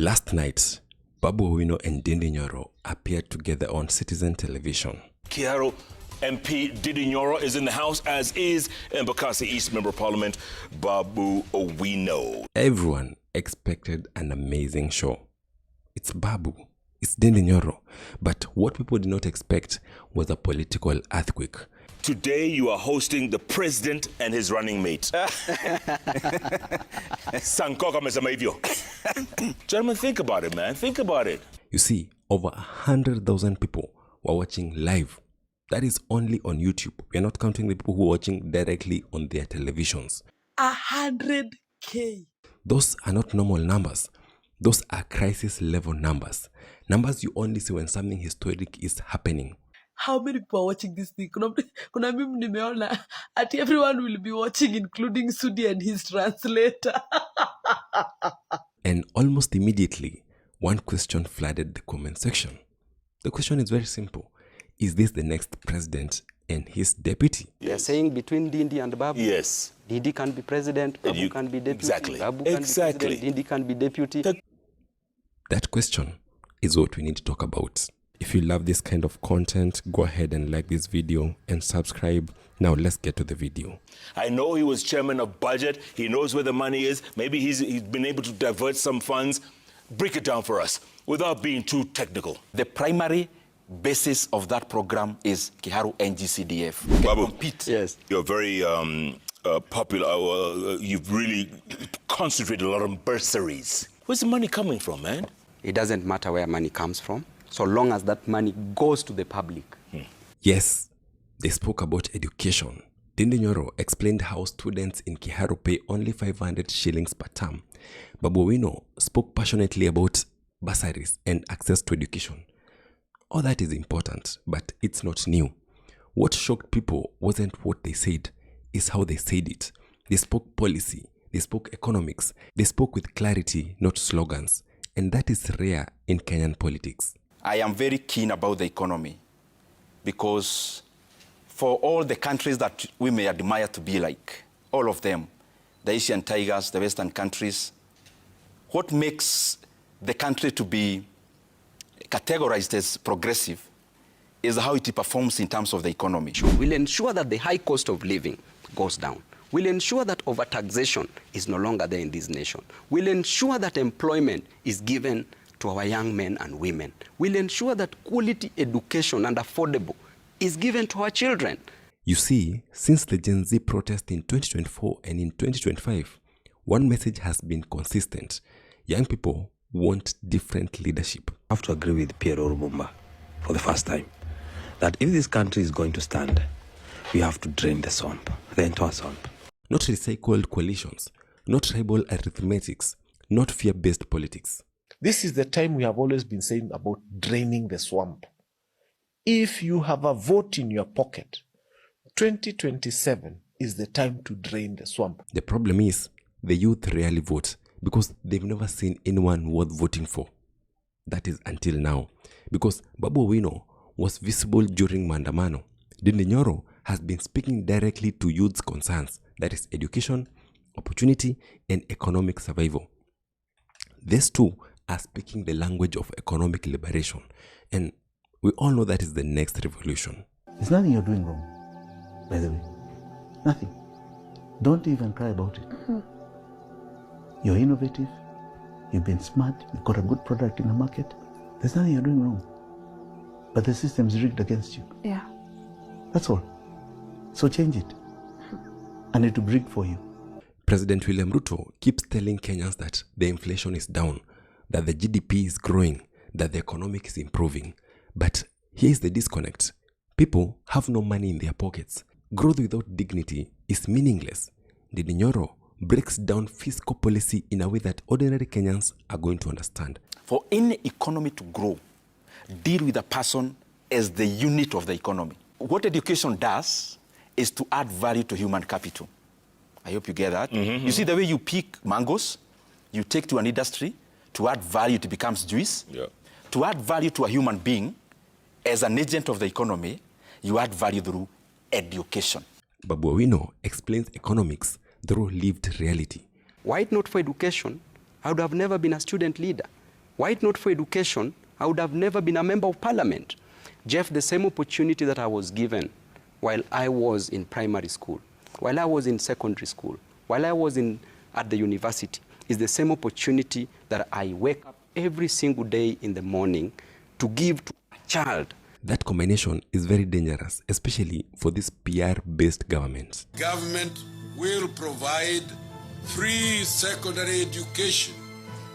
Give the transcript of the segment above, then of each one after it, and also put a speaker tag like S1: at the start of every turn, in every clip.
S1: Last night, Babu and Ndindi appeared together on Citizen Television.
S2: Kiharu MP Ndindi is in the house, as is Embakasi East Member of Parliament Babu Owino.
S1: Everyone expected an amazing show. It's Babu, it's Ndindi, but what people did not expect was a political earthquake.
S2: Today you are hosting the president and his running mate. Sankoka mesema hivyo. Gentlemen, think about it, man. Think about it.
S1: You see, over 100,000 people were watching live. That is only on YouTube. We are not counting the people who are watching directly on their televisions.
S3: 100K.
S1: Those are not normal numbers. Those are crisis level numbers. Numbers you only see when something historic is happening.
S3: How many people are watching this thing? Kuna mimi nimeona at everyone will be watching, including Sudi and his translator.
S1: And almost immediately, one question flooded the comment section. The question is very simple. Is this the next president and his deputy?
S4: They're saying between Ndindi and Babu.
S2: Yes.
S4: Ndindi can be president, Babu can be deputy.
S2: Exactly.
S4: Babu can be president, Ndindi can be deputy.
S1: That question is what we need to talk about. If you love this kind of content, go ahead and like this video and subscribe. Now let's get to the video.
S2: I know he was chairman of budget. He knows where the money is. Maybe he's been able to divert some funds. Break it down for us without being too technical.
S5: The primary basis of that program is Kiharu NGCDF.
S2: Babu,
S5: compete.
S4: Yes.
S2: You're very popular. You've really concentrated a lot on bursaries. Where's the money coming from, man?
S4: It doesn't matter where money comes from, so long as that money goes to the public.
S1: Yes, they spoke about education. Ndindi explained how students in Kiharu pay only 500 shillings per term. Babu Owino spoke passionately about bursaries and access to education. All that is important, but it's not new. What shocked people wasn't what they said, it's how they said it. They spoke policy, they spoke economics, they spoke with clarity, not slogans. And that is rare in Kenyan politics.
S5: I am very keen about the economy because for all the countries that we may admire to be like, all of them, the Asian tigers, the Western countries, what makes the country to be categorized as progressive is how it performs in terms of the economy.
S4: We'll ensure that the high cost of living goes down. We'll ensure that overtaxation is no longer there in this nation. We'll ensure that employment is given to our young men and women. We'll ensure that quality education and affordable is given to our children.
S1: You see, since the Gen Z protest in 2024 and in 2025, one message has been consistent. Young people want different leadership.
S6: I have to agree with Pierre Orumumba for the first time that if this country is going to stand, we have to drain the swamp, the entire swamp.
S1: Not recycled coalitions, not tribal arithmetics, not fear-based politics.
S7: This is the time we have always been saying about draining the swamp. If you have a vote in your pocket, 2027 is the time to drain the swamp.
S1: The problem is, the youth rarely vote because they've never seen anyone worth voting for. That is until now. Because Babu Owino was visible during Maandamano. Ndindi has been speaking directly to youth's concerns, that is education, opportunity, and economic survival. These two are speaking the language of economic liberation, and we all know that is the next revolution.
S8: There's nothing you're doing wrong, by the way. Nothing. Don't even cry about it. You're innovative, you've been smart, you've got a good product in the market. There's nothing you're doing wrong. But the system is rigged against you.
S9: Yeah.
S8: That's all. So change it. And it will be rigged for you.
S1: President William Ruto keeps telling Kenyans that the inflation is down, that the GDP is growing, that the economic is improving. But here's the disconnect. People have no money in their pockets. Growth without dignity is meaningless. Ndindi breaks down fiscal policy in a way that ordinary Kenyans are going to understand.
S5: For any economy to grow, deal with a person as the unit of the economy. What education does is to add value to human capital. I hope you get that. You see the way you pick mangoes, you take to an industry, to add value, it becomes juice.
S2: Yeah.
S5: To add value to a human being, as an agent of the economy, you add value through education.
S1: Babu Owino explains economics through lived reality.
S4: Were it not for education, I would have never been a student leader. Were it not for education, I would have never been a member of parliament. Jeff, the same opportunity that I was given while I was in primary school, while I was in secondary school, while I was at the university, is the same opportunity that I wake up every single day in the morning to give to a child.
S1: That combination is very dangerous, especially for these PR-based governments.
S9: Government will provide free secondary education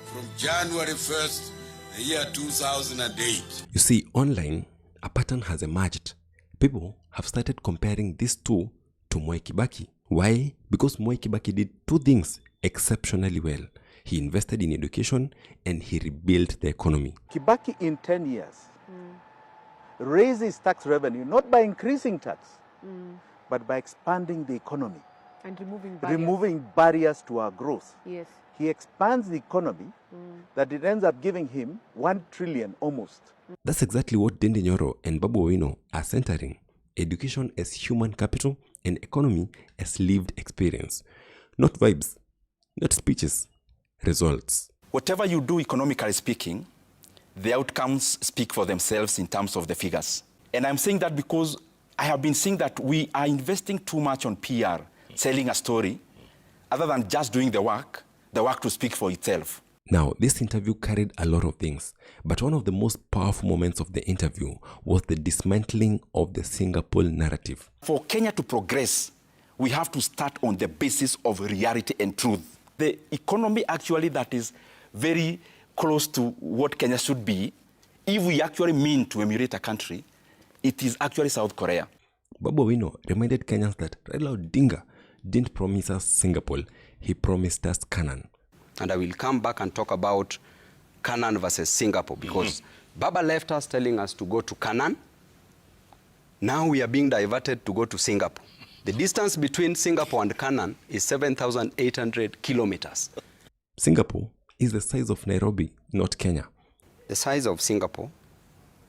S9: from January 1st, the year 2008.
S1: You see, online, a pattern has emerged. People have started comparing these two to Mwai Kibaki. Why? Because Mwai Kibaki did two things exceptionally well. He invested in education and he rebuilt the economy.
S8: Kibaki in 10 years raises tax revenue, not by increasing tax, but by expanding the economy.
S3: And
S8: removing barriers to our growth.
S3: Yes.
S8: He expands the economy that it ends up giving him 1 trillion almost.
S1: That's exactly what Ndindi and Babu are centering. Education as human capital and economy as lived experience. Not vibes, not speeches, results.
S5: Whatever you do economically speaking, the outcomes speak for themselves in terms of the figures. And I'm saying that because I have been seeing that we are investing too much on PR, selling a story, other than just doing the work to speak for itself.
S1: Now, this interview carried a lot of things, but one of the most powerful moments of the interview was the dismantling of the Singapore narrative.
S5: For Kenya to progress, we have to start on the basis of reality and truth. The economy actually that is very close to what Kenya should be, if we actually mean to emulate a country, it is actually South Korea.
S1: Babu reminded Kenyans that Raila Odinga didn't promise us Singapore, he promised us Canaan.
S4: And I will come back and talk about Canaan versus Singapore because Baba left us telling us to go to Canaan. Now we are being diverted to go to Singapore. The distance between Singapore and Canaan is 7,800 kilometers.
S1: Singapore is the size of Nairobi, not Kenya.
S4: The size of Singapore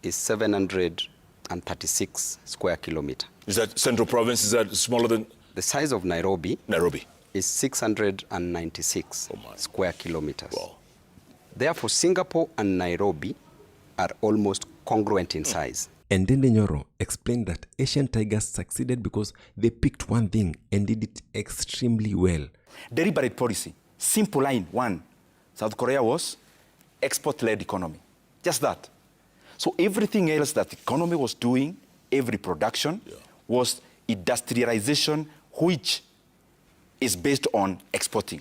S4: is 736 square kilometers.
S2: Is that central province? Is that smaller than?
S4: The size of Nairobi is 696 square kilometers.
S2: Wow.
S4: Therefore, Singapore and Nairobi are almost congruent in size.
S1: And Ndindi explained that Asian tigers succeeded because they picked one thing and did it extremely well.
S5: Deliberate policy. Simple line, one. South Korea was export-led economy. Just that. So everything else that the economy was doing, every production, was industrialization, which is based on exporting.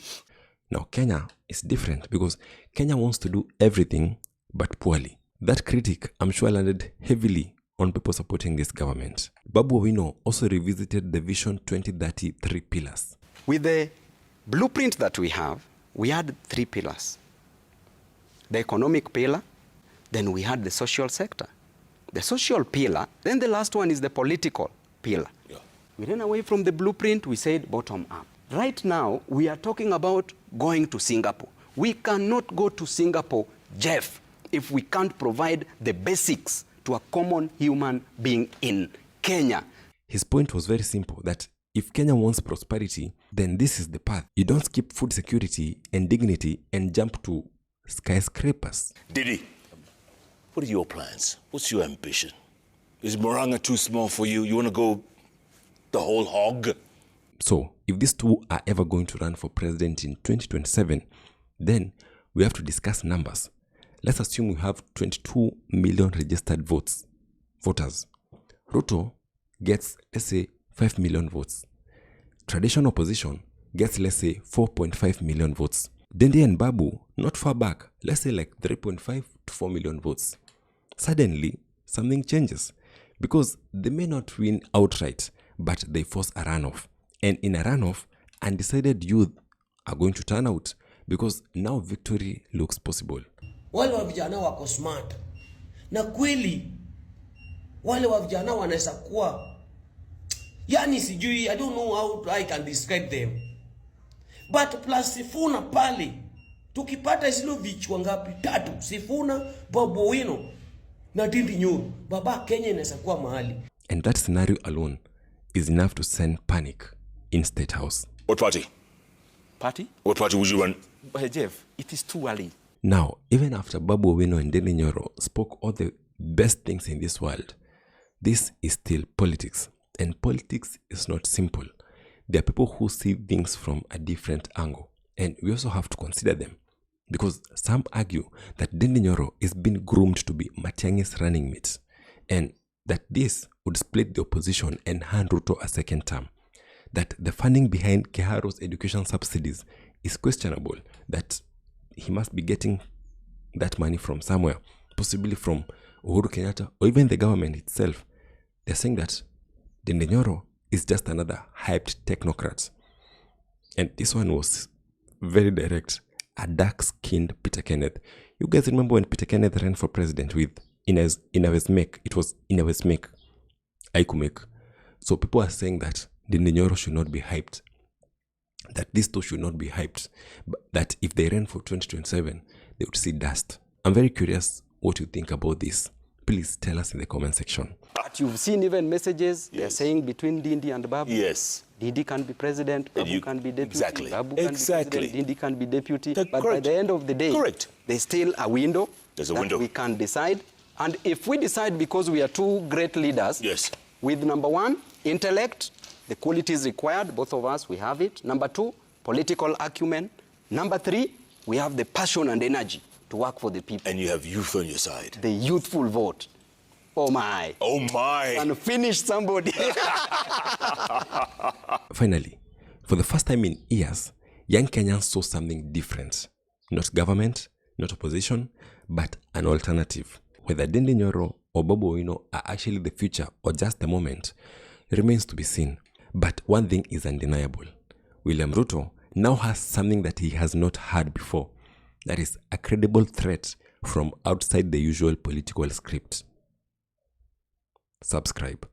S1: Now, Kenya is different because Kenya wants to do everything but poorly. That critic, I'm sure, landed heavily on people supporting this government. Babu also revisited the Vision 2030 3 pillars.
S4: With the blueprint that we have, we had 3 pillars. The economic pillar, then we had the social sector. The social pillar, then the last one is the political pillar. Yeah. We ran away from the blueprint, we said bottom up. Right now, we are talking about going to Singapore. We cannot go to Singapore, Jeff, if we can't provide the basics to a common human being in Kenya.
S1: His point was very simple, that if Kenya wants prosperity, then this is the path. You don't skip food security and dignity and jump to skyscrapers.
S2: Didi, what are your plans? What's your ambition? Is Moranga too small for you? You want to go the whole hog?
S1: So, if these two are ever going to run for president in 2027, then we have to discuss numbers. Let's assume we have 22 million registered voters. Ruto gets, let's say, 5 million votes. Traditional opposition gets, let's say, 4.5 million votes. Ndindi and Babu, not far back, let's say like 3.5 to 4 million votes. Suddenly, something changes because they may not win outright, but they force a runoff. And in a runoff, undecided youth are going to turn out because now victory looks possible.
S10: Wale wa vijana wako smart. Na kweli, wale wa vijana wanaweza kuwa, yani sijui, I don't know how I can describe them. But plus Sifuna pale, tukipata zilo vichwa ngapi? 3. Sifuna, Babu na Ndindi, baba Kenya inaweza kuwa mahali.
S1: And that scenario alone is enough to send panic in State House.
S2: What party?
S5: Party?
S2: What party would you run?
S5: Jeff, it is too early.
S1: Now, even after Babu Owino and Ndindi Nyoro spoke all the best things in this world, this is still politics. And politics is not simple. There are people who see things from a different angle. And we also have to consider them. Because some argue that Ndindi Nyoro is being groomed to be Matiang'i's running mate. And that this would split the opposition and hand Ruto a second term. That the funding behind Kiharo's education subsidies is questionable. That he must be getting that money from somewhere, possibly from Uhuru Kenyatta or even the government itself. They're saying that Ndindi Nyoro is just another hyped technocrat. And this one was very direct. A dark-skinned Peter Kenneth. You guys remember when Peter Kenneth ran for president with Inawezmek? It was Inawezmek, Aikumek. So people are saying that Ndindi Nyoro should not be hyped. That these two should not be hyped. But that if they ran for 2027, they would see dust. I'm very curious what you think about this. Please tell us in the comment section.
S4: But you've seen even messages they're saying between Ndindi and Babu.
S2: Yes.
S4: Ndindi can be president, Babu can be deputy.
S2: Exactly.
S4: Babu can be president, Ndindi can be deputy. But
S2: correct.
S4: by the end of the day, there's still a window.
S2: There's a
S4: that
S2: window.
S4: We can decide. And if we decide because we are two great leaders, with number one, intellect, the qualities required, both of us, we have it. Number two, political acumen. Number three, we have the passion and energy to work for the people.
S2: And you have youth on your side.
S4: The youthful vote. Oh my.
S2: Oh my.
S4: And finish somebody.
S1: Finally, for the first time in years, young Kenyans saw something different. Not government, not opposition, but an alternative. Whether Ndindi Nyoro or Babu Owino are actually the future or just the moment remains to be seen. But one thing is undeniable. William Ruto now has something that he has not had before. That is a credible threat from outside the usual political script. Subscribe.